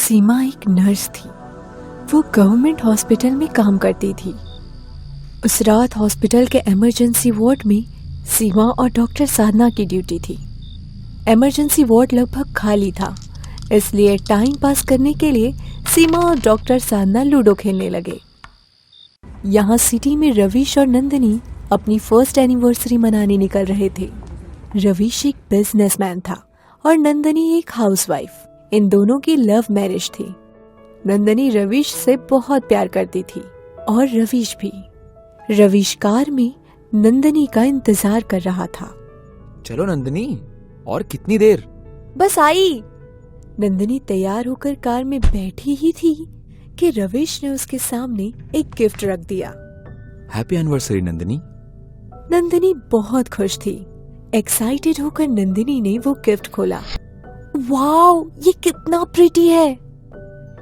सीमा एक नर्स थी। वो गवर्नमेंट हॉस्पिटल में काम करती थी। उस रात हॉस्पिटल के इमरजेंसी वार्ड में सीमा और डॉक्टर साधना की ड्यूटी थी। इमरजेंसी वार्ड लगभग खाली था, इसलिए टाइम पास करने के लिए सीमा और डॉक्टर साधना लूडो खेलने लगे। यहाँ सिटी में रवीश और नंदिनी अपनी फर्स्ट एनिवर्सरी मनाने निकल रहे थे। रवीश एक बिजनेसमैन था और नंदिनी एक हाउसवाइफ। इन दोनों की लव मैरिज थी। नंदिनी रवीश से बहुत प्यार करती थी और रवीश भी। रवीश कार में नंदिनी का इंतजार कर रहा था। चलो नंदिनी, और कितनी देर? बस आई। नंदिनी तैयार होकर कार में बैठी ही थी कि रवीश ने उसके सामने एक गिफ्ट रख दिया। Happy anniversary Nandini. नंदिनी बहुत खुश थी। एक्साइटेड होकर नंदिनी ने वो गिफ्ट खोला। वाओ, ये कितना प्रिटी है।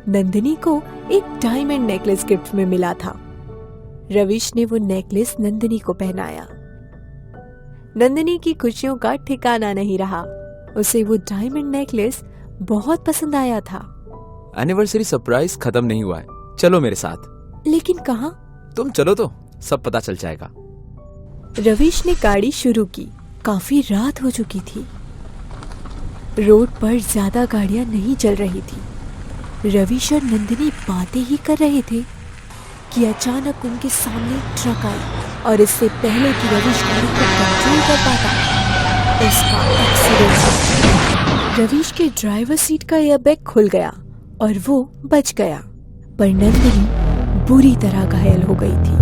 नंदिनी को एक डायमंड नेकलेस गिफ्ट में मिला था। रवीश ने वो नेकलेस नंदिनी को पहनाया। नंदिनी की खुशियों का ठिकाना नहीं रहा। उसे वो डायमंड नेकलेस बहुत पसंद आया था। एनिवर्सरी सरप्राइज खत्म नहीं हुआ है, चलो मेरे साथ। लेकिन कहाँ? तुम चलो तो सब पता चल जाएगा। रवीश ने गाड़ी शुरू की। काफी रात हो चुकी थी। रोड पर ज्यादा गाड़ियां नहीं चल रही थी। रवीश और नंदिनी बातें ही कर रहे थे कि अचानक उनके सामने ट्रक आई और इससे पहले कि रवीश गाड़ी को कंट्रोल कर पाता, उसका एक्सीडेंट हुआ। रवीश के ड्राइवर सीट का एयरबैग खुल गया और वो बच गया, पर नंदिनी बुरी तरह घायल हो गई थी।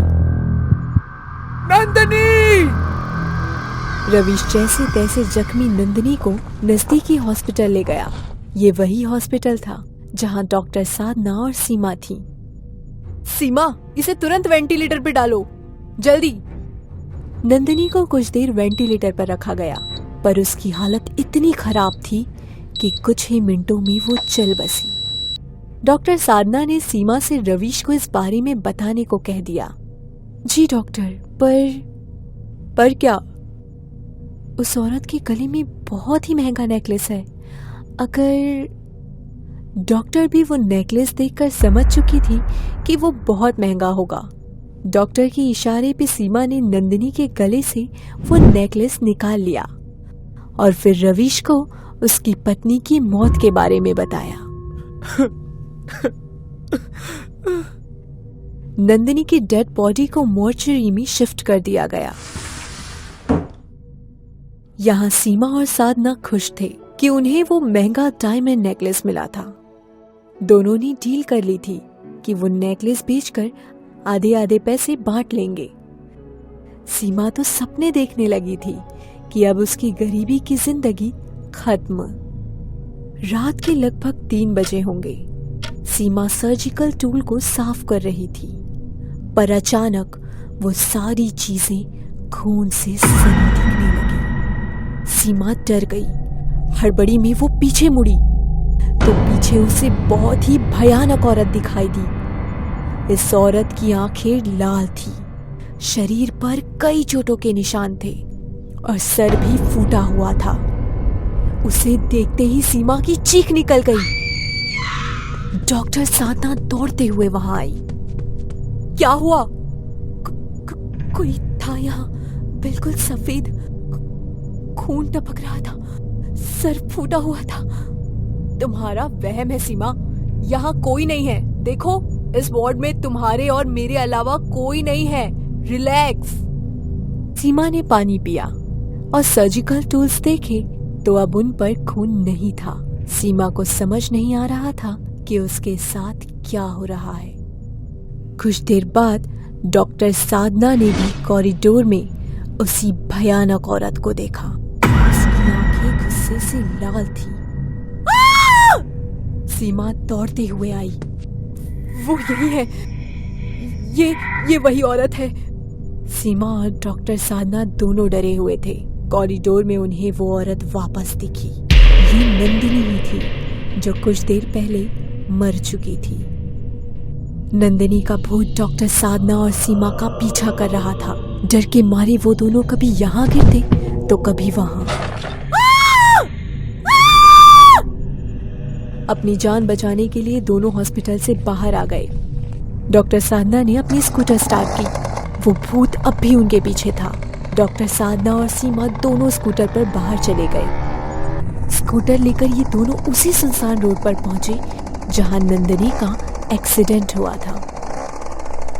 नंदिनी! रवीश जैसे तैसे जख्मी नंदिनी को नजदीकी हॉस्पिटल ले गया। ये वही हॉस्पिटल था जहां डॉक्टर साधना और सीमा थी। सीमा, इसे तुरंत वेंटिलेटर पे डालो, जल्दी। नंदिनी को कुछ देर वेंटिलेटर पर रखा गया, पर उसकी हालत इतनी खराब थी कि कुछ ही मिनटों में वो चल बसी। डॉक्टर साधना ने सीमा से रवीश को इस बारे में बताने को कह दिया। जी डॉक्टर, पर क्या? उस औरत के गले में बहुत ही महंगा नेकलेस है। अगर डॉक्टर भी वो नेकलेस देखकर समझ चुकी थी कि वो बहुत महंगा होगा। डॉक्टर के इशारे पे सीमा ने नंदिनी के गले से वो नेकलेस निकाल लिया और फिर रवीश को उसकी पत्नी की मौत के बारे में बताया। नंदिनी की डेड बॉडी को मोर्चरी में शिफ्ट कर दिया गया। यहाँ सीमा और साधना खुश थे कि उन्हें वो महंगा डायमंड नेकलेस मिला था। दोनों ने डील कर ली थी कि वो नेकलेस बेचकर आधे आधे पैसे बांट लेंगे। सीमा तो सपने देखने लगी थी कि अब उसकी गरीबी की जिंदगी खत्म। रात के लगभग 3 बजे होंगे। सीमा सर्जिकल टूल को साफ कर रही थी, पर अचानक वो सारी चीजें खून से सनी दिखने लगी। सीमा डर गई। हड़बड़ी में वो पीछे मुड़ी तो पीछे उसे बहुत ही भयानक औरत दिखाई दी। इस औरत की आंखें लाल थी, शरीर पर कई चोटों के निशान थे और सर भी फूटा हुआ था। उसे देखते ही सीमा की चीख निकल गई। डॉक्टर साधना दौड़ते हुए वहां आई। क्या हुआ? कोई था यहाँ, बिल्कुल सफेद, खून टपक रहा था, सर फूटा हुआ था। तुम्हारा वहम है सीमा, यहाँ कोई नहीं है। देखो, इस वार्ड में तुम्हारे और मेरे अलावा कोई नहीं है। रिलैक्स। सीमा ने पानी पिया और सर्जिकल टूल्स देखे तो अब उन पर खून नहीं था। सीमा को समझ नहीं आ रहा था कि उसके साथ क्या हो रहा है। कुछ देर बाद डॉक्टर साधना ने भी कॉरिडोर में उसी भयानक औरत को देखा। उसकी आंखें गुस्से से लाल थी। सीमा दौड़ते हुए आई। वो यही है, ये वही औरत है। सीमा और डॉक्टर साधना दोनों डरे हुए थे। कॉरिडोर में उन्हें वो औरत वापस दिखी। ये नंदिनी ही थी जो कुछ देर पहले मर चुकी थी। नंदिनी का भूत डॉक्टर साधना और सीमा का पीछा कर रहा था। डर के मारे वो दोनों कभी यहाँ गिरते तो कभी वहां। अपनी जान बचाने के लिए दोनों हॉस्पिटल से बाहर आ गए। डॉक्टर साधना ने अपनी स्कूटर स्टार्ट की। वो भूत अब भी उनके पीछे था। डॉक्टर साधना और सीमा दोनों स्कूटर पर बाहर चले गए। स्कूटर लेकर ये दोनों उसी सुनसान रोड पर पहुंचे जहां नंदिनी का एक्सीडेंट हुआ था।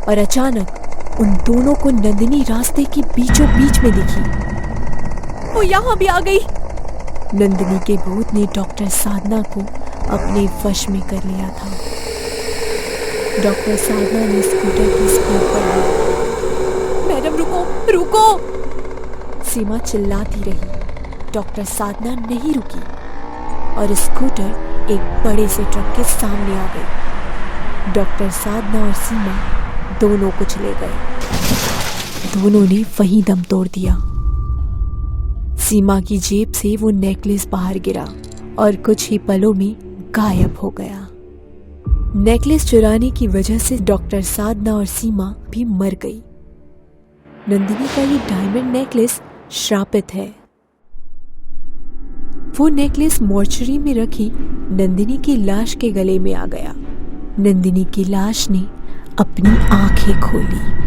और अचानक उन दोनों को नंदिनी रास्ते के बीचों बीच में दिखी। वो यहाँ भी आ गई। नंदिनी के भूत ने डॉक्टर साधना को अपने वश में कर लिया था। डॉक्टर साधना ने स्कूटर की स्पीड बढ़ाई। मैडम रुको, रुको! सीमा चिल्लाती रही। डॉक्टर साधना नहीं रुकी और स्कूटर एक बड़े से ट्रक के सामने आ गई। डॉक्टर साधना और सीमा दोनों को चले गए। दोनों ने वहीं दम तोड़ दिया। सीमा की जेब से वो नेकलेस बाहर गिरा और कुछ ही पलों में गायब हो गया। नेकलेस चुराने की वजह से डॉक्टर साधना और सीमा भी मर गई। नंदिनी का ये डायमंड नेकलेस श्रापित है। वो नेकलेस मॉर्चरी में रखी नंदिनी की लाश के गले में आ गया। नंदिनी की लाश ने अपनी आंखें खोली।